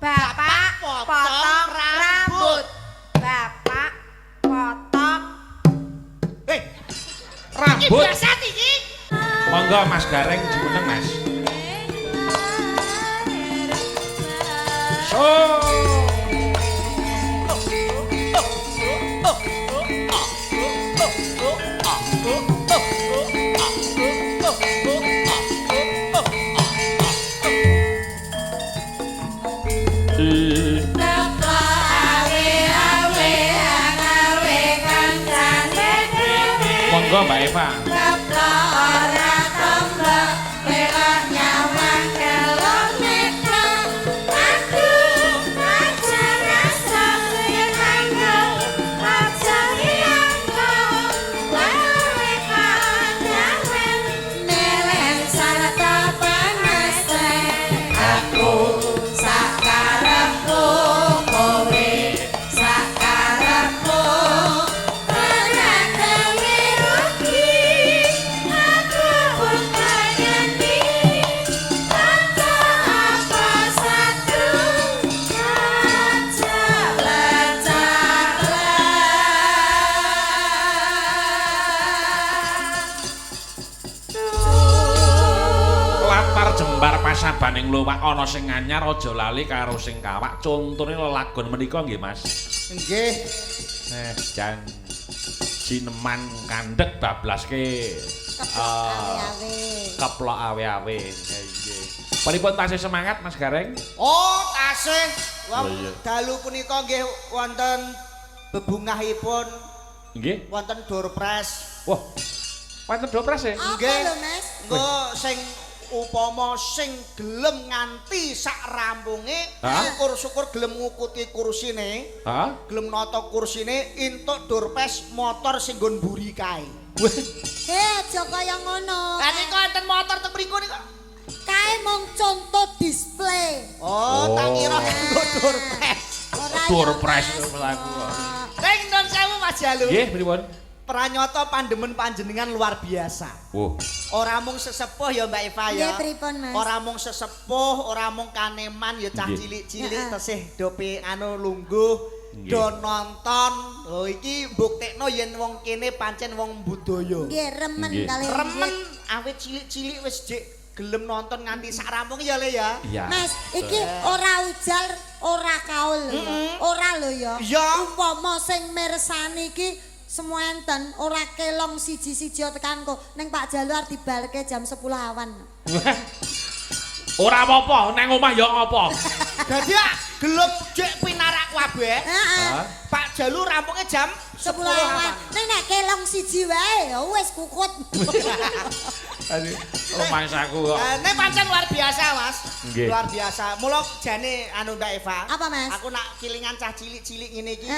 Bapak potong rambut. Bapak potong. Rambut. Biasa iki. Monggo Mas Gareng jumeneng Mas. So. Monggo Mbak Eva. Sabaning luwak ana sing anyar aja lali karo sing kawak. Contone lelagon menika nggih Mas. Nggih. Jan sineman kandhek bablaske keplok awe-awe. Nggih. Pripun tasih semangat Mas Gareng? Oh, tasih. Dalu punika nggih wonten bebungahipun. Nggih. Wonten doorpress. Wah. Wonten doorpress e? Nggih. Nggo sing upama sing gelem nganti sak rampunge syukur-syukur gelem ngukuti kursine gelem nata kursine entuk doorpress motor sing nggon mburi kae. Aja kaya ngono. Lah nika enten motor teng mriku nika. Kae mung contoh display. Oh, tak kira nggo doorpress. Doorpress mlaku. Ning nun sewu Mas Jalu. Nggih, pripun? Pranyata pandemen panjenengan luar biasa. Ora mung sesepuh ya Mbak Eva ya. Ora mung sesepuh, ora mung kaneman ya cah cilik-cilik tesih do anu lungguh, do nonton. Oh iki mbuktekno yen wong kene pancen wong budaya. Nggih, remen kali. Remen awit cilik-cilik wis jek gelem nonton nganti sak rampung ya Le ya. Mas, iki ora ujar, ora kaul. Ora lho ya. Umpama sing mirsani iki semua enten ora kelong siji-siji tekanku ning Pak Jaluar dibalke jam 10 awan. Ora apa-apa, nang omah ya apa. Dadi gelem jek pinarak kabeh. Pak Jalu rampunge jam 10 awan. Ning nek kelong siji wae ya wis kukut. Aduh, rumangsaku kok. Nek pancen luar biasa, Mas. Luar biasa. Mula jane anu Mbak Eva. Apa, Mas? Aku nak kilingan cah cilik-cilik ngene iki.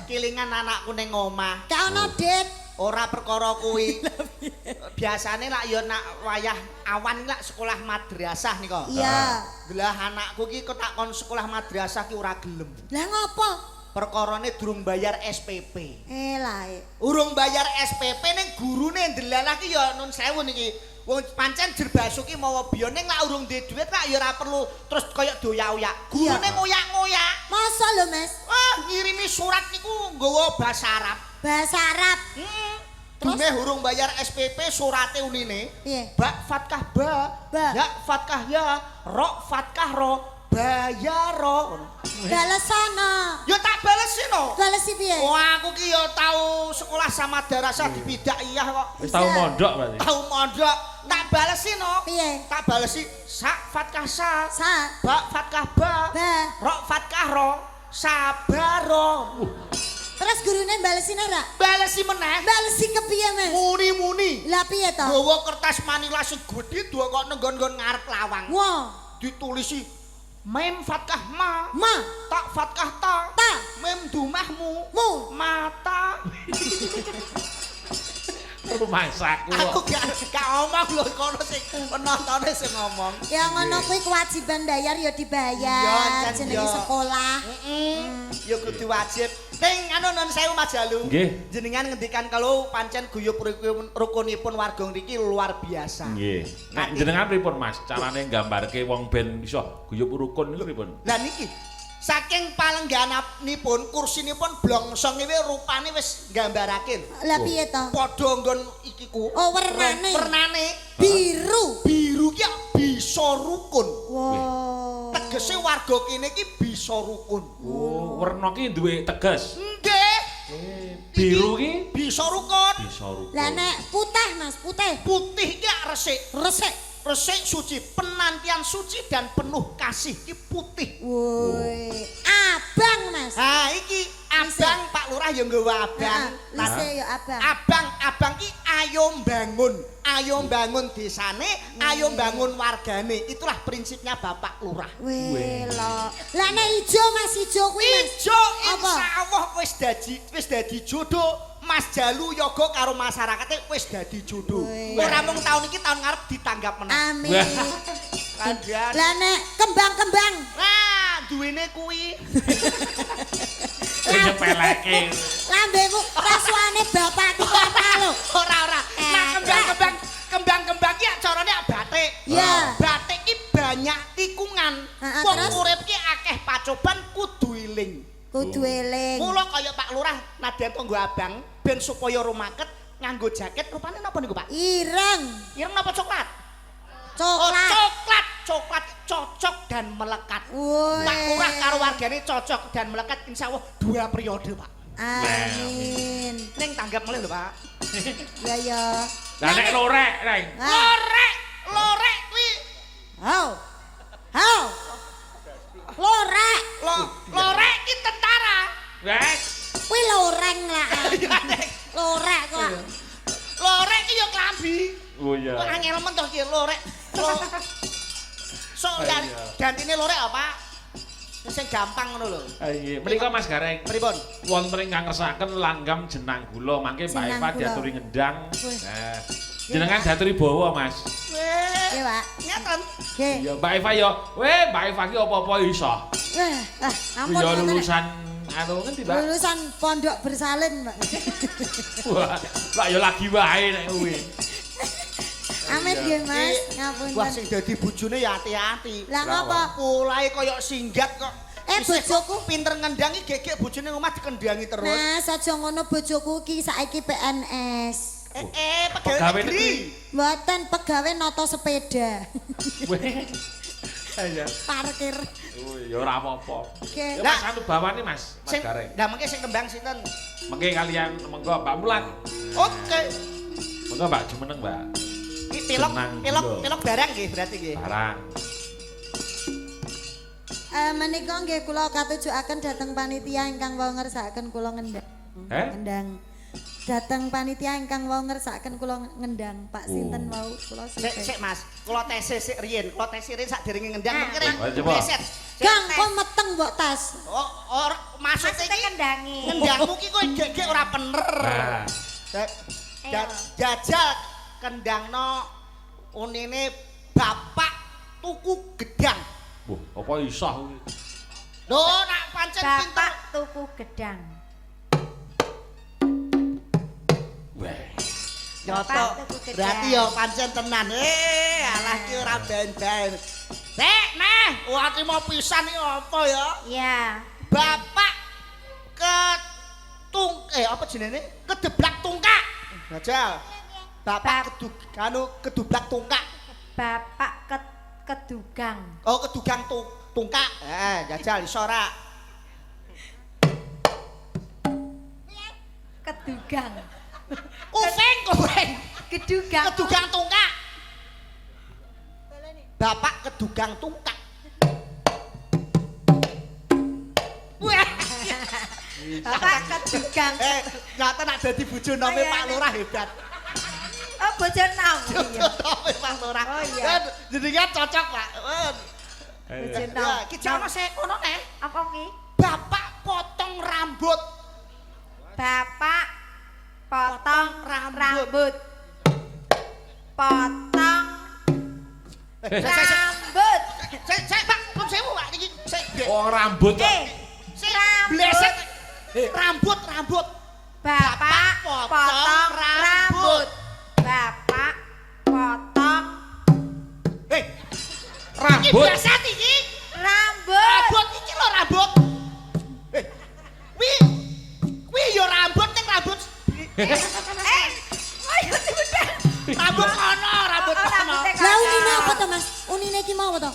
Kilingan anakku ning omah. Gak ono, Dit. Ora perkara kuwi. Biasane lak ya nak wayah awan lak sekolah madrasah nika. Iya. Lah anakku ki kok tak kon sekolah madrasah ki ora gelem. Lah ngopo? Perkarane durung bayar SPP. Lah. Urung bayar SPP ning gurune ndelalah ki ya nun sewu niki. Wong pancen Jerbasu ki mawa biyen ning lak urung duwe dhuwit lak ya ora perlu terus kaya doyak-oyak. Gurune ngoyak-ngoyak. Masa lho, Mas? Ngirimi surat niku nggawa basa Arab. Bahasa Arab. Terus urung bayar SPP surate unine. Ba fatkah ba. Ya fatkah ya. Ro fatkah ro. Bayaro. Balesana. Ya tak balesi no. Balesi piye? Oh aku ki ya tau sekolah sama darasah di Bidaiyah kok. Wis tau mondok berarti. Tau mondok. Tak balesi no. Piye? Tak balesi sak fatkah sa. Sa. Ba fatkah ba. Ba. Ro fatkah ro. Sabaro. Terus gurune balesi ora? Balesi meneh. Balesi kepiye, Mas? Muni-muni. Lah piye to? Gawa kertas manila sing gedhe duwe kok nenggon-nggon ngarep lawang. Wah. Ditulisi mem fatkah ma. Tak fatkah ta. Mem dumahmu. Mata. Rumangsaku. Aku gak omong lho kono sing penontone sing ngomong. Ya ngono kuwi kewajiban bayar ya dibayar jenenge sekolah. ya kudu wajib. Ning anu nun sewu Mas Jalu. Nggih. Jenengan ngendikan kalau pancen guyub rukunipun warga ngriki luar biasa. Nggih. Nek jenengan pripun Mas? Carane nggambarke wong ben iso guyub rukun niku pripun? Lah niki saking palengganipun kursinipun blongsong iki rupane wis nggambarake. Lah piye to? Padha nggon ikiku. Oh wernane. Wernane biru. Biru ki bisa rukun. Wow. Tegese warga kene iki bisa rukun. Oh, werna ki duwe teges. Nggih. Biru ki bisa rukun. Bisa rukun. Lah nek putih Mas, putih. Putih ki resik. Resik. Resik suci, penantian suci dan penuh kasih ki putih. Woi, abang Mas. Ha iki abang Pak Lurah ya nggawa abang. Lise ya abang. Abang ki ayo bangun desane, ayo bangun wargane. Itulah prinsipnya Bapak Lurah. Weh lho. Lah nek ijo Mas, ijo kuwi Mas. Ijo insyaallah wis dadi jodoh. Mas Jalu yoga karo masyarakate wis dadi jodoh. Ora mung taun iki taun ngarep ditanggap meneh. Amin. Kandhan. Lah nek kembang-kembang. Nah, duwene kuwi. Wis peleke. Lambemu rasuane bapak iki kata lho. Ora. Nah, kembang-kembang ki carane batik. Iya. Batik ki banyak tikungan. Wong urip ki akeh pacoban kudu eling. Kudu eling. Mula kaya Pak Lurah nadyan tanggo abang ben supaya rumaket nganggo jaket rupane napa niku Pak? Ireng. Ireng napa coklat? Coklat. Coklat cocok dan melekat. Woi. Pak Lurah karo wargane cocok dan melekat insyaallah 2 periode Pak. Amin. Ning tanggap mulih lho Pak. Ya ya. Lah nek lorek, Reng. Lorek kuwi. Hau. Lorek ki tentara. Wes. Kuwi loreng lah. Lorek kok. Lorek ki yo klambi. Oh iya. Kok angel men to ki lorek. So gantine lorek apa? Sing gampang ngono lho. Ha iya. Menika Mas Gareng. Pripun? Wonten ingkang ngersakaken langgam jenang gula, mangke Mbak Eva diaturi ngendang. Nah, jenengan diaturi bawa, Mas. Nggih, Pak. Ngeten. Nggih. Iya, Mbak Eva yo. Mbak Eva ki apa-apa iso. Ampun. Yo lulusan anu ngendi, Mbak? Lulusan pondok bersalin, Mbak. Wah, lah yo lagi wae nek kuwi. Amit nggih, Mas. Ngapunten. Wah sing dadi bojone ya ati-ati. Lah ngapa? Polahe kaya singgat kok. Bojoku pinter ngendangi gegek bojone omah dikendangi terus. Mas, aja ngono bojoku ki saiki PNS. Pegawai negeri. Mboten pegawai noto sepeda. Weh. Ayo. Parkir. Oh, ya ora apa-apa. Oke. Ya Mas anu bawane Mas, Mas Gareng. Lah mengke sing tembang sinten? Mengke kalian mengko Mbak Mulan. Oke. Mengko Mbak jumeneng, Mbak. Iki pilok barang nggih berarti nggih. Barang. Menika nggih kula katujukaken dhateng panitia ingkang wau ngersakaken kula ngendang. Ngendang. Dhateng panitia ingkang wau ngersakaken kula ngendang. Pak sinten wau kula Sik Mas, kula tes sik riyen. Kula tes riyen sakderenge ngendang mengkene. Preset. Gang kok meteng mbok tas. Ora maksud iki ngendangi. Ngendangmu ki kowe gegek ora bener. Nah. Jajal kendangno unine bapak tuku gedang. Wah, apa iso kuwi? Lho, nak pancen pinter Bapak tuku gedang. Weh. nyoto. Berarti ya pancen tenan. Alah ki ora ben-ben. Dek, meh, ati mau pisan iki apa ya? Iya. Bapak apa jenenge? Kedeblak tungkak. Jajal. Bapak kedublak tungkak. Bapak kedugang. Oh, kedugang tungkak. Jajal iso ora? Kedugang. Kuping. Kedugang. Kedugang tungkak. Bapak kedugang tungkak. Bapak kedugang. Nyata nak dadi bojo nome Pak Lurah hebat. Oh, bojo nom. Iya. Pak Lurah. Oh iya. Jadi kan cocok, Pak. Bojo nom. Ki jono sik ngono neh. Apa ki? Bapak potong rambut. Bapak potong rambut. Potong rambut. Sik, Pak, pun sewu, Pak. Iki sik. Oh, rambut kok. Rambut. Blesek. Rambut. Bapak potong rambut. Bapak potong. Rambut. Iki biasa iki. Rambut iki lho rambut. Wi yo rambut ning rambut. Ayo udah. Rambut kono. Lah unine apa to, Mas? Unine iki mau apa to?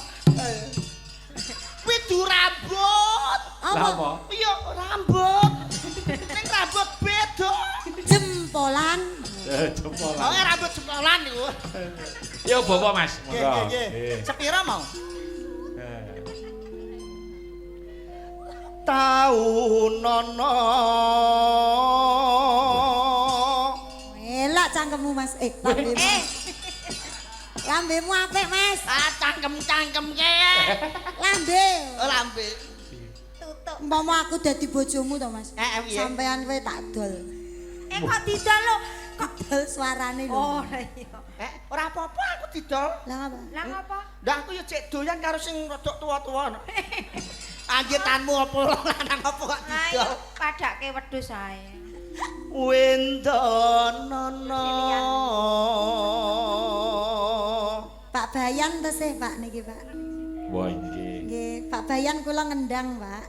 Kuwi du rambut. Apa? Iya, rambut. Ning rambut beda. Jempolan. Jempolan. Oh, rambut jempolan niku. Ya bapak Mas, monggo. Nggih. Sepira mau? Taunono. Elak cangkemmu, Mas. Lambemu. Lambemu apik, Mas. Cangkem ke. Lambe. Oh, lambe. Tutup. Umpama aku dadi bojomu to, Mas. Piye? Sampean kowe tak dol. Kok didol lho? Kok dol suarane lho. Oh, iya. Ora apa-apa aku didol. Lah apa? Lah ngopo? Lah aku ya cek doyan karo sing rada tuwa-tuwa. Anggetanmu apa lanang apa kok Ayo didol? padake wedhus ae. Wendonono. Pak Bayan to sih, Pak niki, Pak. Wah, nggih. Nggih, Pak Bayan kula ngendang, Pak.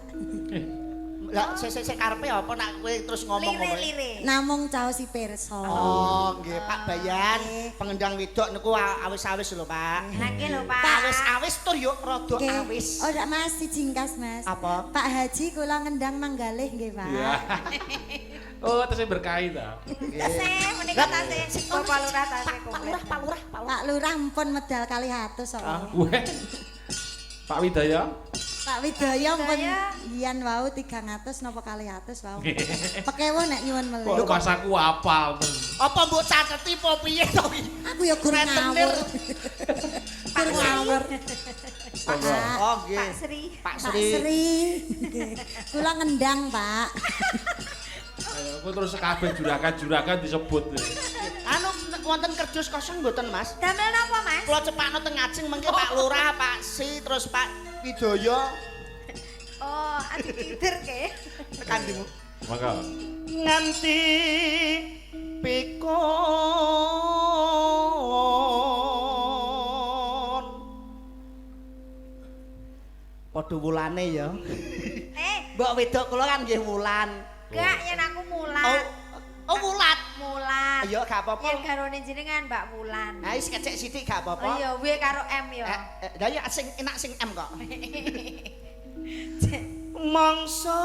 Lah sik karepe apa nak kowe terus ngomong ngono? Lire. Namung caosi pirsa. Oh, nggih Pak Bayan, pengendang wedok niku awis-awis lho, Pak. Lah nggih lho, Pak. Awis-awis tur yo rada awis. Oh, ndak Mas, sijingkas, Mas. Apa? Pak Haji kula ngendang manggalih nggih, Pak. Ya. Oh, terus berkait ta. Tasih menika tasih Bapak Lurah tasih komplit. Pak Lurah mpun medal 200 kok. Weh. Pak Widaya. Pak Widaya mpun yen wau 300 napa 200 wau. Pekewo nek nyuwun melih. Kok pas aku apal. Apa mbok cateti apa piye to iki? Aku ya gur ngawur. Gur ngawur. Oh, nggih. Pak Sri. Pak Pak Sri. Sri. Kula ngendang, Pak. Aku terus kabeh juragan disebut. Anu wonten kerdus kosong mboten, Mas? Damel napa, Mas? Kula cepakno teng ngajeng mengke Pak Lurah, Pak Si, terus Pak Widaya. Oh, ati tidur ke. Tekan ndimu. Maka Nganti pikun. Padha wulane ya. Mbok wedok kula kan nggih wulan. Enggak, yen aku mulat. Oh, wulat. Mulat. Ayo gak apa-apa. Yen garone jenengan Mbak Wulan. Ha wis kecek sithik gak Oh apa-apa. iya, W karo M ya. Lah ya sing enak sing M kok. Mangsa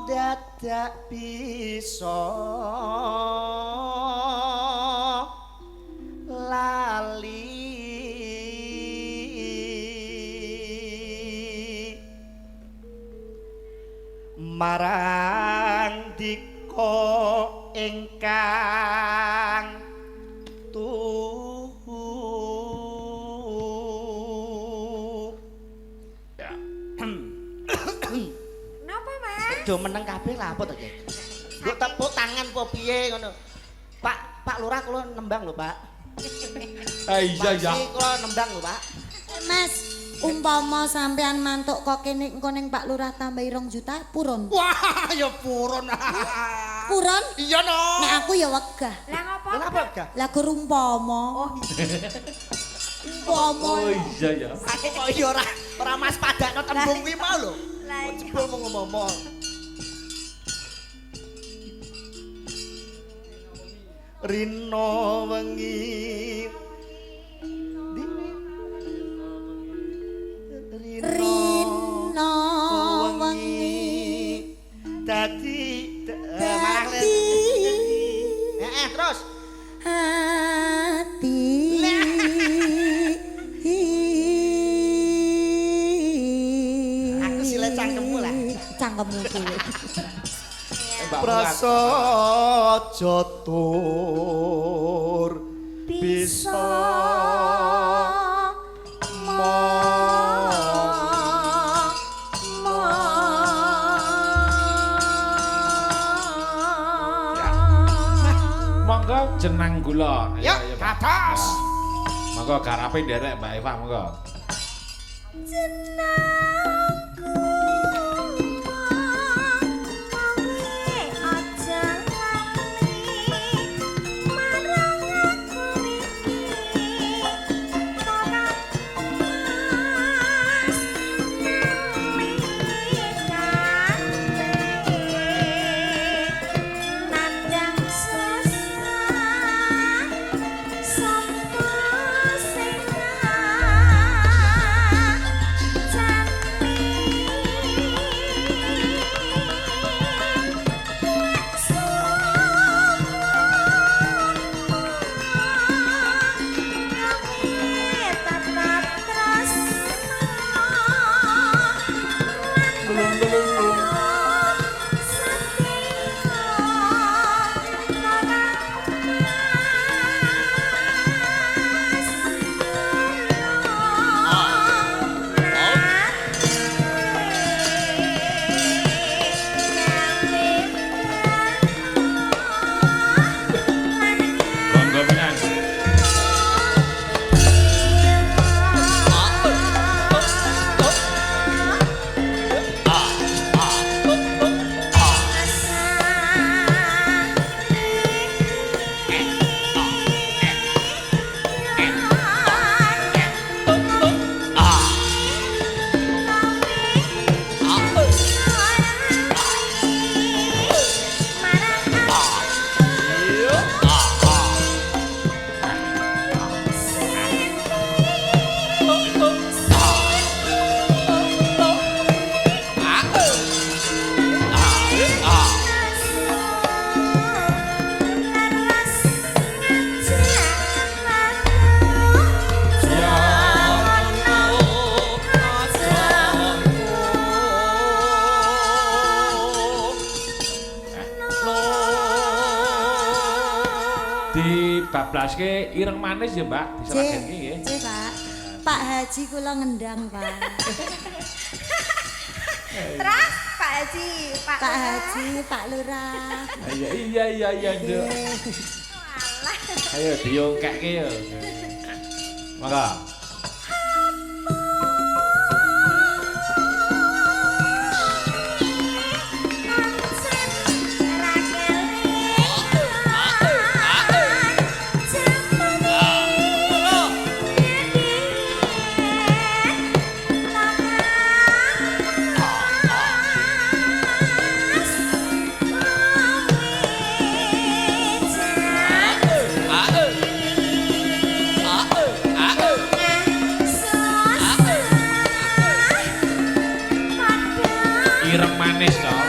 dadak bisa lali marang dika ingkang Napa, Mas? do meneng kabeh lah apa to iki? Mbok tepuk tangan apa piye ngono. Pak Lurah kula nembang lho, Pak. iya ya. Pasti kula nembang lho, Pak. Mas, umpama sampean mantuk kok kene engko ning Pak Lurah tambahi 2 juta, purun. Wah, ya purun. Purun? Iya no. Nek aku ya wegah. Lah ngopo? Kenapa gak? Lah gur umpama. Umpama. Oh iya ya. Aku kok iya ora Mas padakno tembung kuwi mau lho. Lah Kok jebul mau ngomong. Rino wengi Rino wengi dadi terus hati aku sile cangkemmu lah cangkemmu kuwi prasaja tur bisa Monggo jenang gula. Ya, kados. Monggo garape nderek Mbak Eva monggo. jenang gula dibablaske ireng manis ya, Mbak. Diseragenke nggih. Nggih, Pak. Pak Haji kula ngendang, Pak. Terus Pak Haji, Pak Haji, Pak Lurah. Iya, Nduk. Ayo diongkekke ya. Maka ireng manis toh.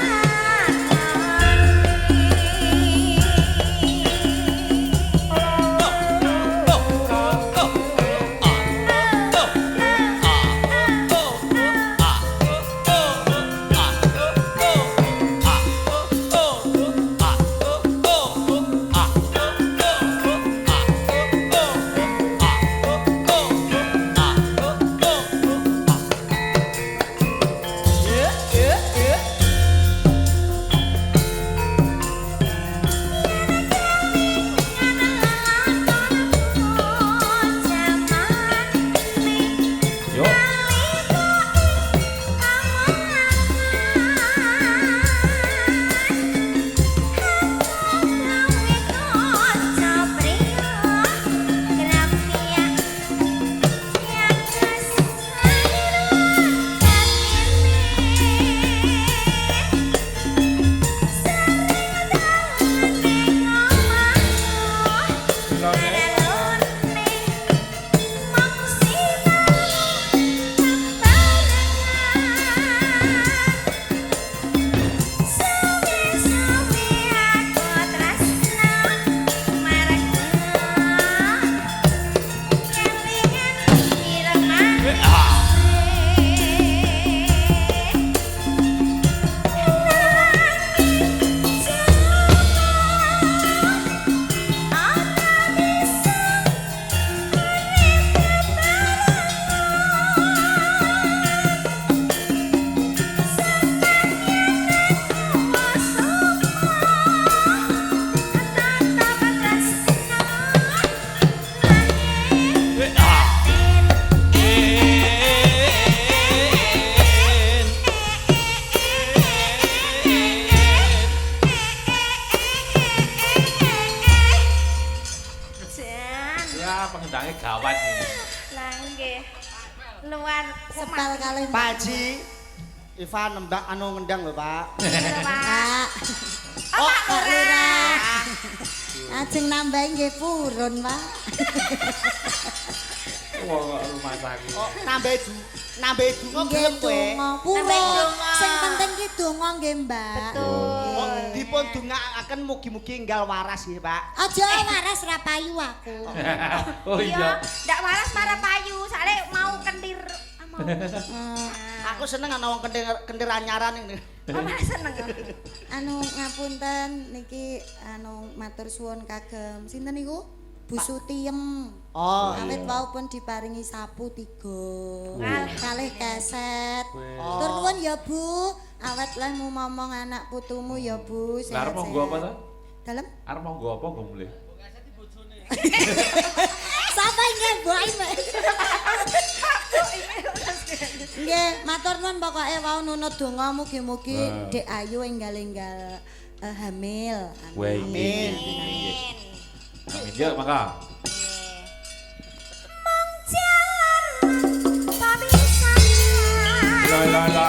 pengendangnya gawat ini. Lah nggih. Luar sepal kali Pak Haji. Ivan nembak anu ngendang lho, Pak. Pak. Oh, Pak Lurah. Ajeng nambahi nggih purun, Pak. Wah, rumah sakit. Oh, nambahi donga gelem kowe. Purun. Sing penting ki donga nggih, Mbak. Betul. Oh, dipun dongaaken mugi-mugi enggal waras nggih, Pak. Aja waras ra payu aku. Oh iya. Ndak waras para payu, soalnya mau kentir mau. Aku seneng ana wong kentir anyaran ini. Oh, seneng. Anu ngapunten niki anu matur suwun kagem sinten niku? Bu Sutiem. Oh, awit wau pun diparingi sapu 3. Kalih keset. Tur nuwun ya Bu, awet leh mu momong anak putumu ya Bu. Lah arep monggo apa to? Dalem? Arep monggo apa go mulih? Sapa nggih mbok iki? Nggih, matur nuwun pokoke wau nunut donga mugi-mugi Dek Ayu enggal-enggal hamil. Amin. Amin ya, maka. Mong jalan papisan. La.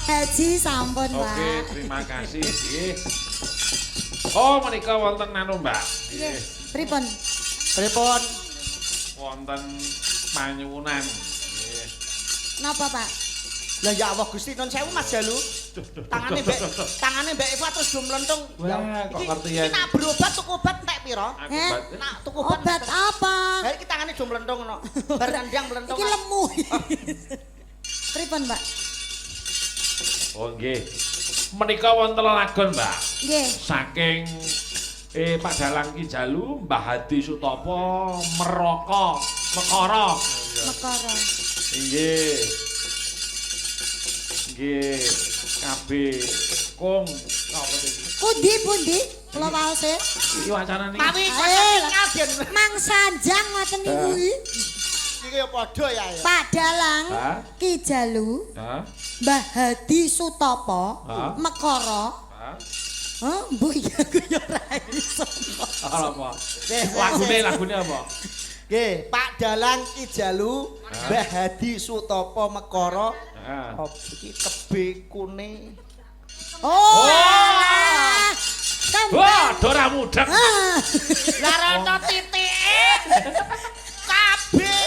Haji sampun, Pak. Oke, terima kasih. Oh, menika wonten anu, Mbak. Nggih. Pripun? Pripun? Wonten Panyuwunan. Napa, Pak? Lah ya Allah Gusti nun sewu Mas Jalu. Tangane Mbak Eva terus do mlentung. Wah, kok ngerti ya. Iki nak berobat tuku obat entek pira? Nak tuku obat apa? Lah iki tangane do mlentung ngono. Bar kandang mlentung. Iki lemu. Pripun, Mbak? Oh nggih. Menika wonten lelagon, Mbak. Nggih. Saking Pak Dalang Ki Jalu, Mbah Hadi Sutopo, Meraka, Mekara. Mekara. Nggih. Nggih. Kabeh kung apa iki? Pundi? Kula waose. Iki wacanane. Mawi ngaden. Mang Sanjang ngoten niku iki. Iki ya padha ya. Pak Dalang Ki Jalu. Mbah Hadi Sutopo, Mekara. Mbok iya aku ya ora iso. Apa? Lagune apa? Nggih, Pak Dalang Ki Jalu, Mbah Hadi Sutopo Mekara. Iki kebekune. Oh. Wah, dora mudeng. Lah rata titike. KBKUNE.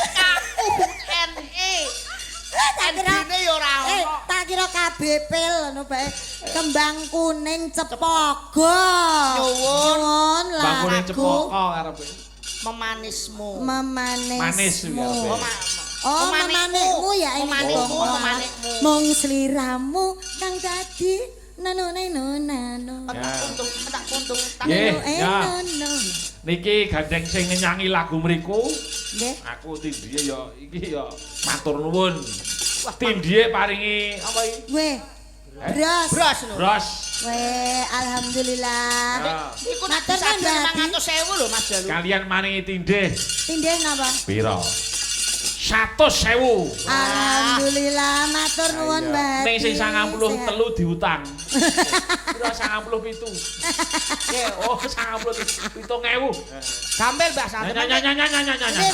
Endine ya ora ono. Tak kira KBP ngono bae. Kembang kuning cepogo. Nyuwun. Kembang kuning cepogo karepe. Memanismu. Manis ya. Oh, memanikmu ya ini. Memanikmu. Mung sliramu kang dadi nano. Tak puntung. Nggih, ya. Niki gandeng sing nyanyi lagu mriku. Nggih. Aku tindhiye ya iki ya matur nuwun. Tindhiye paringi apa iki? Weh. Bros. Weh, alhamdulillah. Iku nak bisa 500.000 lho Mas Jalu. Kalian maringi tindih. Tindih napa? Pira? 100.000. Alhamdulillah, matur nuwun, Mbak. Ning sing 93 diutang. Pira 97? Oh, 97.000. Gampil Mbak Santen.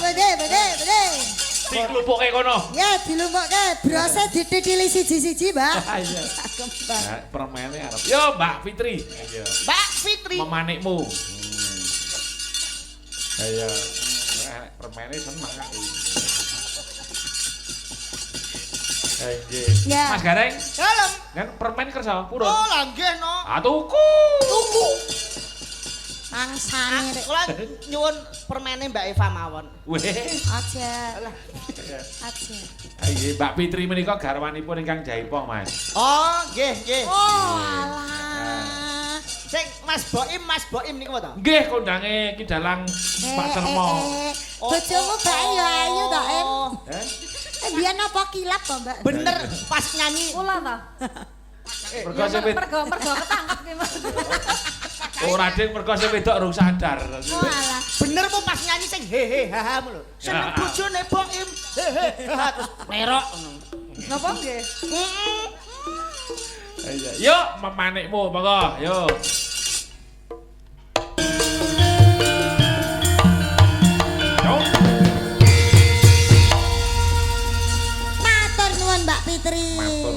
Bede. Dilumpuke kono. Ya, dilumpuke. Brose dititili siji-siji, Mbak. Iya. Permene arep. Yo, Mbak Fitri. Mbak Fitri. Memanikmu. Ayo. Permene seneng aku. Nggih. Mas Gareng. Dalem. Kan permen kersa purun. Oh, lah nggih no. Tuku. Mangsane rek. Kula nyuwun permene Mbak Eva mawon. Weh. Aja. Nggih, Mbak Fitri menika garwanipun ingkang Jaipong, Mas. Oh, nggih. Oh, alah. Sing Mas Boim niku to? Nggih, kondange Ki Dalang Pak Cermo. Bojomu bae ya ayu to, Em. Biyen apa kilap to, Mbak? Bener pas nyanyi. Kula to. Mergo ketangkep ki Mas. Ora ding mergo sing wedok rung sadar. Oh, alah. Bener po pas nyanyi sing hehe haha lho. Seneng bojone Boim. Hehe haha terus merok ngono. Napa nggih? Yuk, memanikmu, monggo, yuk.